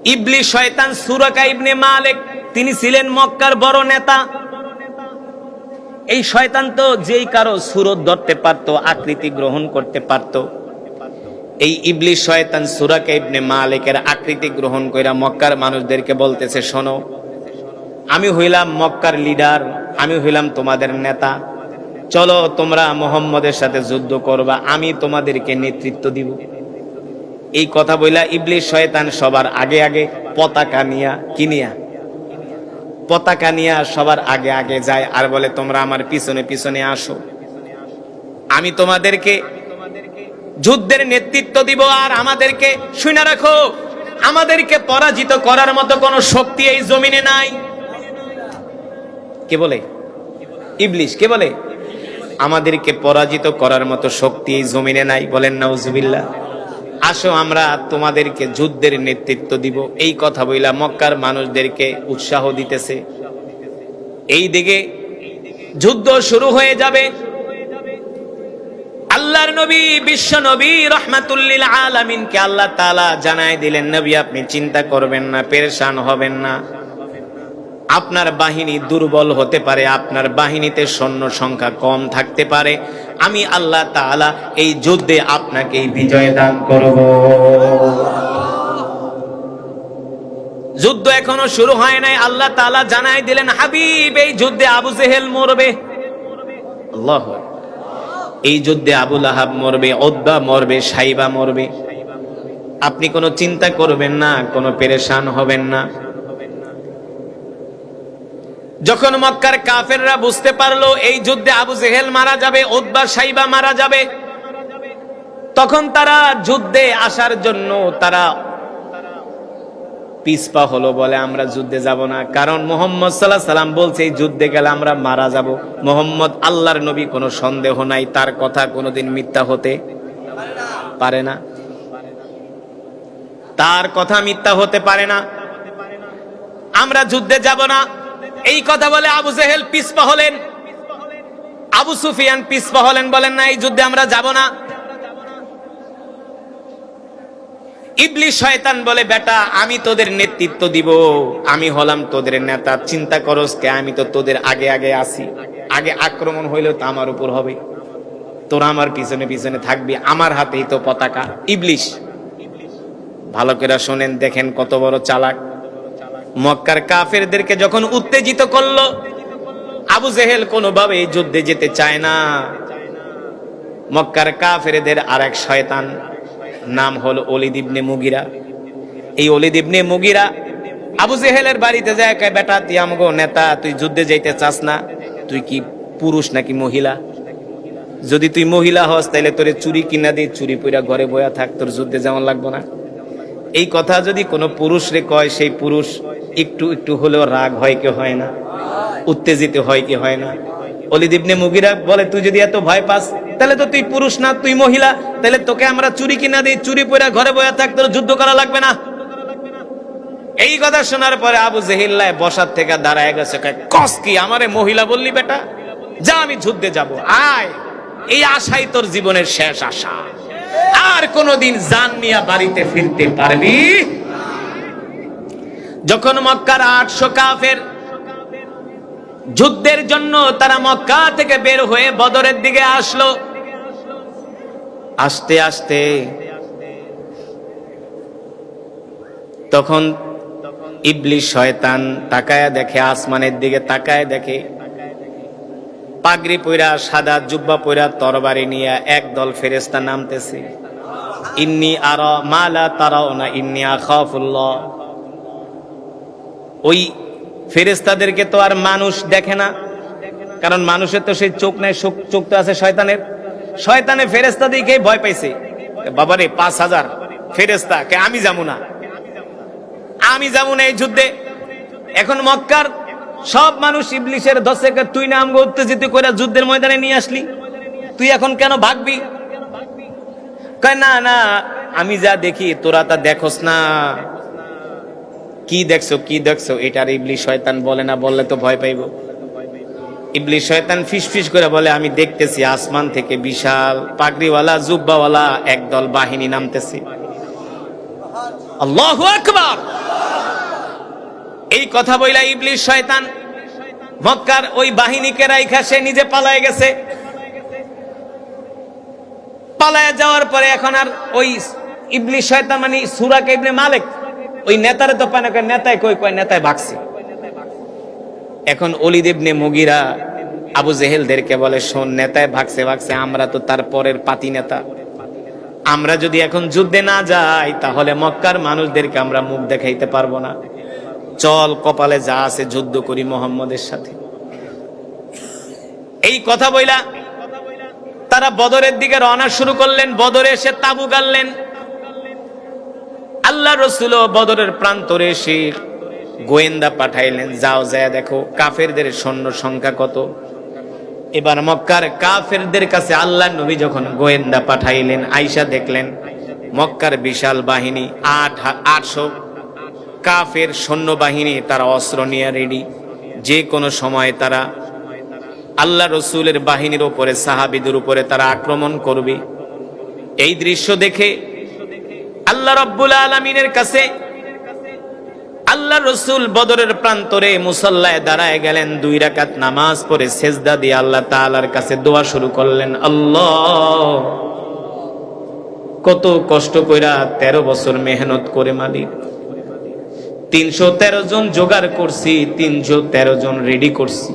ইবলিস শয়তান সুরাকা ইবনে মালিক, তিনি ছিলেন মক্কার বড় নেতা। এই শয়তান তো যেই কারো সুরত ধরতে পারত, আকৃতি গ্রহণ করতে পারত। এই ইবলিস শয়তান সুরাকা ইবনে মালিকের আকৃতি গ্রহণ কইরা মক্কার মানুষদেরকে বলতেছে, শোনো, আমি হইলাম মক্কার লিডার, আমি হইলাম তোমাদের নেতা, চলো তোমরা মুহাম্মদের সাথে যুদ্ধ করবা, আমি তোমাদেরকে নেতৃত্ব দিব। এই কথা বইলা ইবলিস শয়তান সবার আগে আগে পতাকা নিয়া পতাকা নিয়া সবার আগে আগে যায় আর বলে, তোমরা আমার পিছনে পিছনে আসো, আমি তোমাদেরকে যুদ্ধের নেতৃত্ব দিব। আর আমাদেরকে শুনে রাখো, আমাদেরকে পরাজিত করার মতো কোন শক্তি এই জমিনে নাই। কে বলে? ইবলিস। কে বলে? আমাদেরকে পরাজিত করার মতো শক্তি এই জমিনে নাই। বলেন নাউজুবিল্লাহ। আসো আমরা তোমাদেরকে যুদ্ধের নেতৃত্ব দিব। এই কথা বইলা মক্কার মানুষদেরকে উৎসাহ দিতেছে। এই দিকে যুদ্ধ শুরু হয়ে যাবে। আল্লাহর নবী, বিশ্ব নবী রাহমাতুল লিল আলামিনকে আল্লাহ তাআলা জানায় দিলেন, নবী আপনি চিন্তা করবেন না, পেরেশান হবেন না। আপনার বাহিনী দুর্বল হতে পারে, আপনার বাহিনীতে সৈন্য সংখ্যা কম থাকতে পারে, আমি আল্লাহ তাআলা এই যুদ্ধে আপনাকে বিজয় দান করব। যুদ্ধ এখনো শুরু হয় নাই, আল্লাহ তাআলা জানায় দিলেন, হাবিব এই যুদ্ধে আবু জেহেল মরবে। আল্লাহু আকবার। এই যুদ্ধে আবু লাহাব মরবে, উতবা মরবে, সাইবা মরবে। আপনি কোনো চিন্তা করবেন না, কোনো পেরেশান হবেন না। যখন মক্কার কাফেররা বুঝতে পারলো এই যুদ্ধে আবু জেহেল মারা যাবে, উতবা সাইবা মারা যাবে, তখন তারা যুদ্ধে আসার জন্য তারা পিছপা হলো, বলে আমরা যুদ্ধে যাব না। কারণ মুহাম্মদ সাল্লাল্লাহু আলাইহি সাল্লাম বলছে এই যুদ্ধে গেলে আমরা মারা যাব। মুহাম্মদ আল্লাহর নবী, কোনো সন্দেহ নাই, তার কথা কোনোদিন মিথ্যা হতে পারে না, তার কথা মিথ্যা হতে পারে না। আমরা যুদ্ধে যাব না, এই কথা বলে আবু জেহেল পিছপা হলেন, আবু সুফিয়ান পিছপা হলেন, বলেন না এই যুদ্ধে আমরা যাব না। ইবলিস শয়তান বলে, বেটা আমি তোদের নেতৃত্ব দিব, আমি হলাম তোদের নেতা, চিন্তা করস কে, আমি তো তোদের আগে আগে আসি, আগে আক্রমণ হইলেও তো আমার উপর হবে, তোরা আমার পিছনে পিছনে থাকবি, আমার হাতেই তো পতাকা। ইবলিস, ভালো করে শোনেন, দেখেন কত বড় চালাক। মক্কার কাফেরদেরকে যখন উত্তেজিত করলো, আবু জেহেল কোনোভাবে যুদ্ধে যেতে চায় না। মক্কার কাফেরদের আরেক শয়তান নাম হলো ওলীদ ইবনে মুগিরা। এই ওলীদ ইবনে মুগিরা আবু জেহেলের বাড়িতে যায়, কয় বেটা তুই আমগো নেতা, তুই যুদ্ধে যাইতে চাস না, তুই কি পুরুষ নাকি মহিলা? যদি তুই মহিলা হস তাহলে তোরে চুরি কিনা দিয়ে চুরি পইরা ঘরে বয়া থাক, তোর যুদ্ধে যেমন লাগবো না। এই কথা যদি কোনো পুরুষ রে কয়, সেই পুরুষ একটু একটু হলেও রাগ হয় কি হয় না, উত্তেজিত হয় কি হয় না? ওলীদ ইবনে মুগিরা বলে, তুই যদি এত ভয় পাস তাহলে তো তুই পুরুষ না, তুই মহিলা, তাহলে তোকে আমরা চুরি কিনা দিই, চুরি পইরা ঘরে বয়া থাক, তোর যুদ্ধ করা লাগবে না। এই কথা শোনার পরে আবু জেহেল বসার থেকে দাঁড়ায় গেছে, কস কি আমারে মহিলা বললি বেটা, যা আমি যুদ্ধে যাব, আয়। এই আশাই তোর জীবনের শেষ আশা, আর কোনদিন জান নিয়ে বাড়িতে ফিরতে পারবি? যখন মক্কার 800 কাফের যুদ্ধের জন্য তারা মক্কা থেকে বের হয়ে বদরের দিকে আসলো, আস্তে আস্তে তখন ইবলিস শয়তান তাকায়া দেখে, আসমানের দিকে তাকায় দেখে, পাগড়ি পইরা, সাদা জুব্বা পইরা, তরবারি নিয়ে একদল ফেরেশতা নামতেছে। ইন্নী আরা মা লা তারাউনা ইন্নী আখাফুল্লাহ। ওই ফেরেশতাদেরকে তো আর মানুষ দেখে না, কারণ মানুষের তো সেই চোখ নাই, চোখ তো আছে শয়তানের। শয়তানে ফেরেশতা দেখে ভয় পাইছে, বাবারে 5000 ফেরেশতা, কে আমি যাবো না, আমি যাবো না এই যুদ্ধে। এখন মক্কার সব মানুষ ইবলিসের দশে, তুই না আমগো উত্তেজিত করে যুদ্ধের ময়দানে নিয়ে আসলি, তুই এখন কেন ভাগবি? কয় না না, আমি যা দেখি তোরা তা দেখোস না। কি দেখছো, কি দেখছো? এটার ইবলিস শয়তান বলে না, বললে তো ভয় পাইব। ইবলিস শয়তান ফিসফিস করে বলে, আমি দেখতেছি আসমান থেকে বিশাল পাগড়িওয়ালা জুব্বাওয়ালা একদল বাহিনী নামতেছে। আল্লাহু আকবার। এই কথা বইলা ইবলিস শয়তান মক্কার ওই বাহিনীকে রাইখা সে নিজে পালায় গেছে। পালায় যাওয়ার পরে এখন আর ওই ইবলিস শয়তান মানে সুরাকা ইবনে মালিক ওই নেতারে তো পায় না, নেতায় কই কয় নেতায় ভাগছে। এখন ওলীদ ইবনে মুগীরা আবু জেহেলদেরকে বলে, শোন, নেতায় ভাগছে, আমরা তো তার পরের পাতি নেতা, আমরা যদি এখন যুদ্ধে না যাই তাহলে মক্কার মানুষদেরকে আমরা মুখ দেখাইতে পারবো না, চল কপালে যা আছে যুদ্ধ করি মুহাম্মদের সাথে। এই কথা বইলা তারা বদরের দিকে রওনা শুরু করলেন। বদরে এসে তাবু গাড়লেন। আল্লাহ রাসূল বদরের প্রান্তরে এসে গোয়েন্দা পাঠাইলেন, যাও যায় দেখো কাফেরদের সৈন্য সংখ্যা কত। এবার মক্কার কাফেরদের কাছে আল্লাহ নবী যখন গোয়েন্দা পাঠাইলেন, আয়েশা দেখলেন মক্কার বিশাল বাহিনী 800 কাফের সৈন্যবাহিনী, তারা অস্ত্র নিয়ে রেডি, যে কোনো সময় তারা আল্লাহ রসুলের বাহিনীর উপরে, সাহাবীদের উপরে তারা আক্রমণ করবে। এই দৃশ্য দেখে আল্লাহ রাব্বুল আলামিনের কাছে আল্লাহ রসুল বদরের প্রান্তরে মুসল্লায় দাঁড়ায় গেলেন, 2 রাকাত নামাজ পড়ে সেজদা দিয়ে আল্লাহ তাআলার কাছে দোয়া শুরু করলেন। আল্লাহ, কত কষ্ট কইরা 13 বছর মেহনত করে মালিক 313 জন জোগাড় করছি, 313 জন রেডি করছি।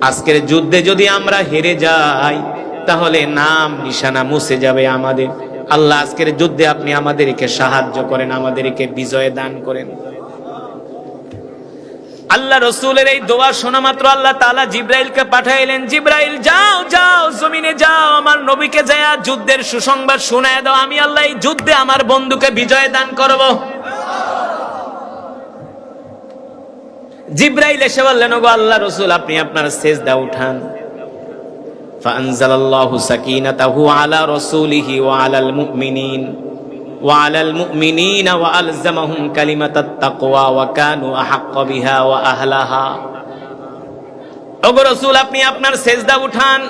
আজকের যুদ্ধে যদি আমরা হেরে যাই তাহলে নাম নিশানা মুছে যাবে আমাদের। আল্লাহ, আজকের যুদ্ধে আপনি আমাদেরকে সাহায্য করেন, আমাদেরকে বিজয় দান করেন। আল্লাহ রসুলের এই দোয়া শোনা মাত্র আল্লাহ তাআলা জিব্রাইলকে পাঠাইলেন, জিব্রাইল যাও যাও জমিনে যাও, আমার নবীকে যায়া যুদ্ধের সুসংবাদ শোনায় দাও, আমি আল্লাহ এই যুদ্ধে আমার বন্ধুকে বিজয় দান করব। জিব্রাইল এসে বললেন, ওগো আল্লাহ রসুল, আপনি আপনার সেজদা উঠান। ফাআনজালাল্লাহু সাকিনাতাহু আলা রাসূলিহি ওয়া আলাল মুমিনিন ওয়া আলজামাহুম কালিমাতাত তাকওয়া ওয়া কানু আহাক্কা বিহা ওয়া আহলাহা। ওগো রাসূল, আপনি আপনার সেজদা উঠান।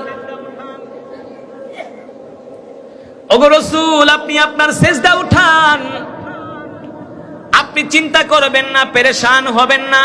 ওগো রাসূল, আপনি আপনার সেজদা উঠান। আপনি চিন্তা করবেন না, পেরেশান হবেন না।